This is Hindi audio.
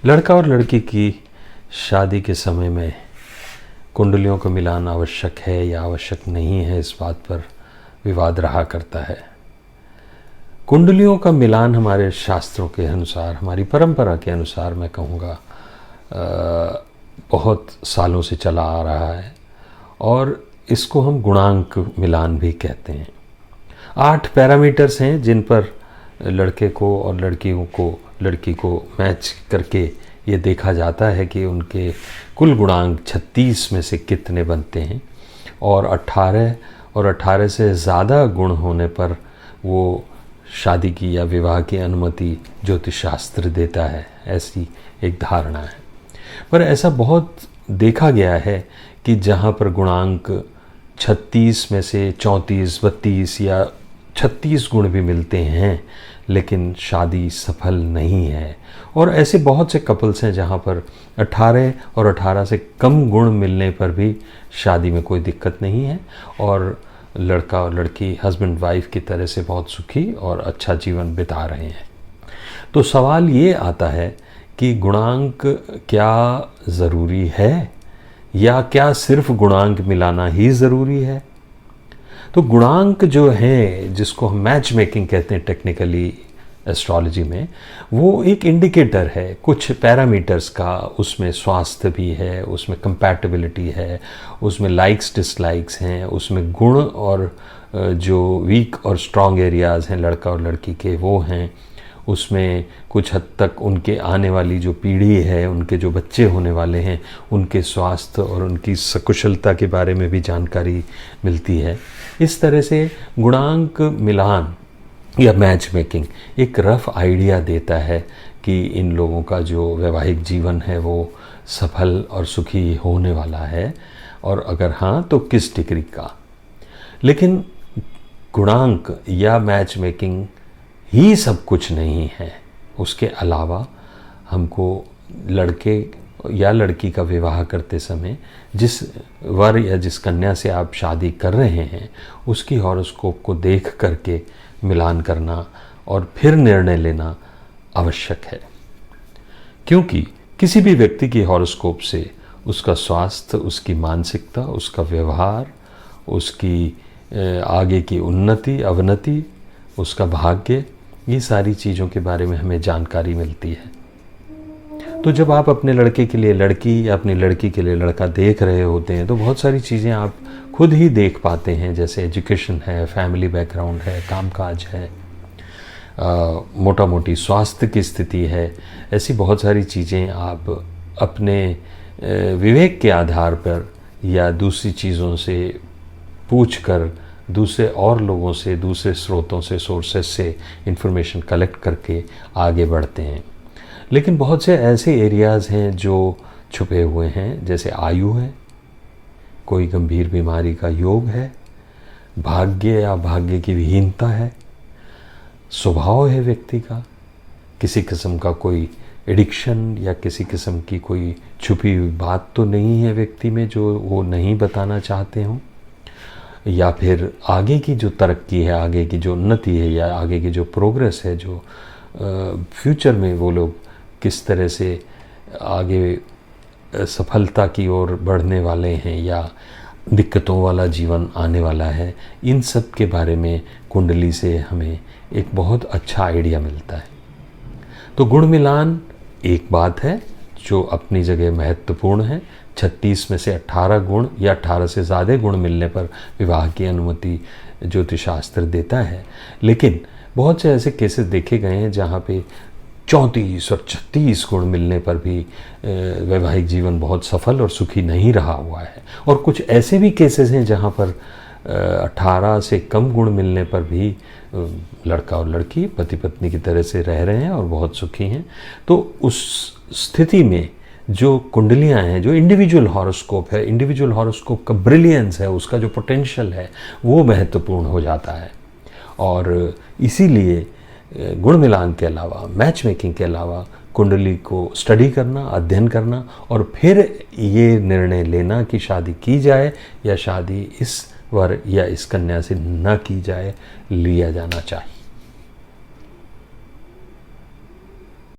लड़का और लड़की की शादी के समय में कुंडलियों का मिलान आवश्यक है या आवश्यक नहीं है, इस बात पर विवाद रहा करता है। कुंडलियों का मिलान हमारे शास्त्रों के अनुसार, हमारी परंपरा के अनुसार मैं कहूँगा बहुत सालों से चला आ रहा है और इसको हम गुणांक मिलान भी कहते हैं। 8 पैरामीटर्स हैं जिन पर लड़के को और लड़की को मैच करके ये देखा जाता है कि उनके कुल गुणांक 36 में से कितने बनते हैं, और 18 से ज़्यादा गुण होने पर वो शादी की या विवाह की अनुमति ज्योतिष शास्त्र देता है, ऐसी एक धारणा है। पर ऐसा बहुत देखा गया है कि जहाँ पर गुणांक 36 में से 34, 32 या 36 गुण भी मिलते हैं लेकिन शादी सफल नहीं है, और ऐसे बहुत से कपल्स हैं जहाँ पर 18 और 18 से कम गुण मिलने पर भी शादी में कोई दिक्कत नहीं है और लड़का और लड़की हस्बैंड वाइफ की तरह से बहुत सुखी और अच्छा जीवन बिता रहे हैं। तो सवाल ये आता है कि गुणांक क्या ज़रूरी है या क्या सिर्फ गुणांक मिलाना ही ज़रूरी है? तो गुणांक जो है, जिसको हम मैच मेकिंग कहते हैं टेक्निकली एस्ट्रोलॉजी में, वो एक इंडिकेटर है कुछ पैरामीटर्स का। उसमें स्वास्थ्य भी है, उसमें कंपैटिबिलिटी है, उसमें लाइक्स डिसलाइक्स हैं, उसमें गुण और जो वीक और स्ट्रॉन्ग एरियाज़ हैं लड़का और लड़की के वो हैं, उसमें कुछ हद तक उनके आने वाली जो पीढ़ी है, उनके जो बच्चे होने वाले हैं, उनके स्वास्थ्य और उनकी सकुशलता के बारे में भी जानकारी मिलती है। इस तरह से गुणांक मिलान या मैच मेकिंग एक रफ़ आइडिया देता है कि इन लोगों का जो वैवाहिक जीवन है वो सफल और सुखी होने वाला है, और अगर हाँ तो किस डिग्री का। लेकिन गुणांक या मैच मेकिंग ही सब कुछ नहीं है। उसके अलावा हमको लड़के या लड़की का विवाह करते समय जिस वर या जिस कन्या से आप शादी कर रहे हैं उसकी हॉरोस्कोप को देख करके मिलान करना और फिर निर्णय लेना आवश्यक है, क्योंकि किसी भी व्यक्ति की हॉरोस्कोप से उसका स्वास्थ्य, उसकी मानसिकता, उसका व्यवहार, उसकी आगे की उन्नति अवनति, उसका भाग्य, ये सारी चीज़ों के बारे में हमें जानकारी मिलती है। तो जब आप अपने लड़के के लिए लड़की या अपनी लड़की के लिए लड़का देख रहे होते हैं तो बहुत सारी चीज़ें आप खुद ही देख पाते हैं, जैसे एजुकेशन है, फैमिली बैकग्राउंड है, कामकाज है, मोटा मोटी स्वास्थ्य की स्थिति है। ऐसी बहुत सारी चीज़ें आप अपने विवेक के आधार पर या दूसरी चीज़ों से पूछ कर, दूसरे और लोगों से, दूसरे स्रोतों से, सोर्सेस से इंफॉर्मेशन कलेक्ट करके आगे बढ़ते हैं। लेकिन बहुत से ऐसे एरियाज़ हैं जो छुपे हुए हैं, जैसे आयु है, कोई गंभीर बीमारी का योग है, भाग्य या भाग्य की विहीनता है, स्वभाव है व्यक्ति का, किसी किस्म का कोई एडिक्शन या किसी किस्म की कोई छुपी हुई बात तो नहीं है व्यक्ति में जो वो नहीं बताना चाहते हों, या फिर आगे की जो तरक्की है, आगे की जो उन्नति है या आगे की जो प्रोग्रेस है, जो फ्यूचर में वो लोग किस तरह से आगे सफलता की ओर बढ़ने वाले हैं या दिक्कतों वाला जीवन आने वाला है, इन सब के बारे में कुंडली से हमें एक बहुत अच्छा आइडिया मिलता है। तो गुण मिलान एक बात है जो अपनी जगह महत्वपूर्ण है। 36 में से 18 गुण या 18 से ज़्यादा गुण मिलने पर विवाह की अनुमति ज्योतिष शास्त्र देता है। लेकिन बहुत से ऐसे केसेस देखे गए हैं जहाँ पे 34 और 36 गुण मिलने पर भी वैवाहिक जीवन बहुत सफल और सुखी नहीं रहा हुआ है, और कुछ ऐसे भी केसेस हैं जहाँ पर 18 से कम गुण मिलने पर भी लड़का और लड़की पति पत्नी की तरह से रह रहे हैं और बहुत सुखी हैं। तो उस स्थिति में जो कुंडलियाँ हैं, जो इंडिविजुअल हॉरोस्कोप है, इंडिविजुअल हॉरोस्कोप का ब्रिलियंस है, उसका जो पोटेंशियल है वो महत्वपूर्ण हो जाता है। और इसीलिए गुण मिलान के अलावा, मैच मेकिंग के अलावा कुंडली को स्टडी करना, अध्ययन करना और फिर ये निर्णय लेना कि शादी की जाए या शादी इस वर या इस कन्या से न की जाए, लिया जाना चाहिए।